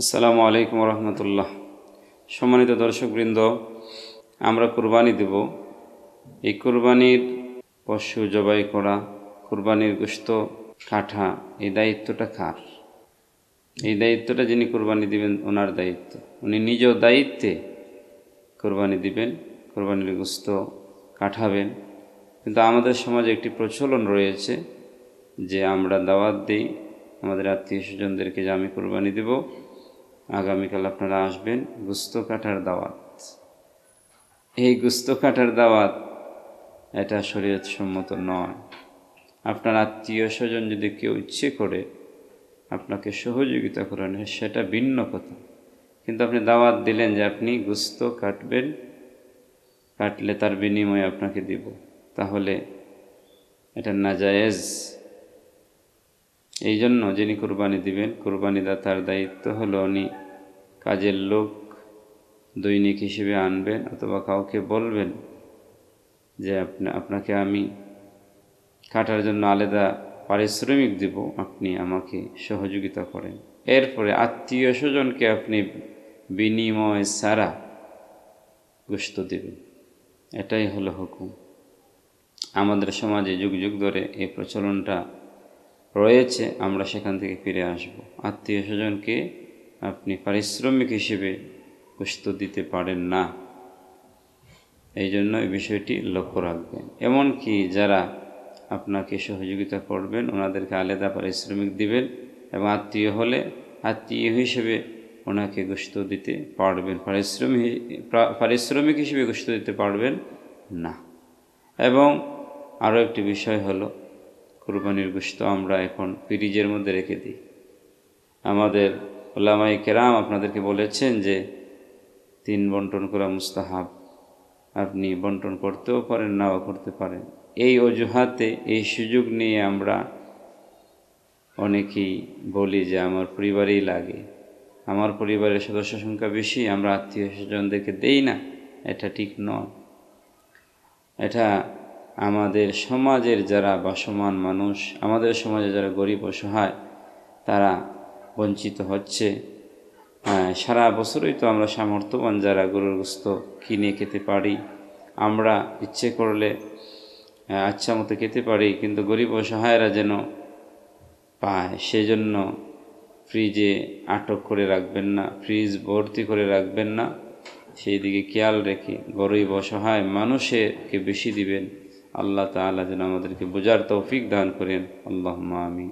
আসসালামু আলাইকুম রহমতুল্লাহ। সম্মানিত দর্শকবৃন্দ, আমরা কুরবানি দেব। এই কুরবানির পশু জবাই করা, কুরবানির গোশত কাটা, এই দায়িত্বটা কার? এই দায়িত্বটা যিনি কুরবানি দিবেন ওনার দায়িত্ব। উনি নিজেও দায়িত্বে কুরবানি দিবেন, কুরবানির গোশত কাটাবেন। কিন্তু আমাদের সমাজে একটি প্রচলন রয়েছে যে আমরা দাওয়াত দিই আমাদের আত্মীয় স্বজনদেরকে যে আমি কুরবানি দেব, আগামীকাল আপনারা আসবেন, গোশত কাটার দাওয়াত। এই গোশত কাটার দাওয়াত এটা শরীয়তসম্মত নয়। আপনার আত্মীয় স্বজন যদি কেউ ইচ্ছে করে আপনাকে সহযোগিতা করেন সেটা ভিন্ন কথা, কিন্তু আপনি দাওয়াত দিলেন যে আপনি গোশত কাটবেন, কাটলে তার বিনিময়ে আপনাকে দিব, তাহলে এটা নাজায়েজ। এই জন্য যিনি কুরবানি দিবেন, কুরবানিদাতার দায়িত্ব হলো উনি কাজের লোক দৈনিক হিসেবে আনবেন, অথবা কাউকে বলবেন যে আপনাকে আমি কাটার জন্য আলাদা পারিশ্রমিক দেব, আপনি আমাকে সহযোগিতা করেন। এরপরে আত্মীয় স্বজনকে আপনি বিনিময় ছাড়া গোশত দেবেন। এটাই হলো হুকুম। আমাদের সমাজে যুগ যুগ ধরে এই প্রচলনটা রয়েছে, আমরা সেখান থেকে ফিরে আসব। আত্মীয় স্বজনকে আপনি পারিশ্রমিক হিসেবে গোশত দিতে পারেন না, এই জন্য এই বিষয়টি লক্ষ্য রাখবেন। এমনকি যারা আপনাকে সহযোগিতা করবেন ওনাদেরকে আলাদা পারিশ্রমিক দিবেন, এবং আত্মীয় হলে আত্মীয় হিসেবে ওনাকে গোশত দিতে পারবেন, পারিশ্রমিক হিসেবে গোশত দিতে পারবেন না। এবং আরও একটি বিষয় হলো, কুরবানির গোশত আমরা এখন ফ্রিজের মধ্যে রেখে দিই। আমাদের উলামায়ে কেরাম আপনাদেরকে বলেছেন যে 3 বন্টন করা মুস্তাহাব, আপনি বন্টন করতেও পারেন, নাও করতে পারেন। এই অজুহাতে, এই সুযোগ নিয়ে আমরা অনেকেই বলি যে আমার পরিবারেই লাগে, আমার পরিবারের সদস্য সংখ্যা বেশি, আমরা আত্মীয় স্বজনদেরকে দেই না। এটা ঠিক নয়। এটা আমাদের সমাজের যারা বাসমান মানুষ, আমাদের সমাজে যারা গরিব অসহায়, তারা বঞ্চিত হচ্ছে। সারা বছরই তো আমরা সামর্থ্যবান যারা গরুর গোশত কিনে খেতে পারি, আমরা ইচ্ছে করলে আচ্ছা মতো খেতে পারি, কিন্তু গরিব অসহায়রা যেন পায় সেজন্য ফ্রিজে আটক করে রাখবেন না, ফ্রিজ ভর্তি করে রাখবেন না, সেই দিকে খেয়াল রেখে গরিব অসহায় মানুষকে বেশি দিবেন। আল্লাহ তাআলা যেন আমাদেরকে বোঝার তৌফিক দান করেন। আল্লাহুম্মা আমিন।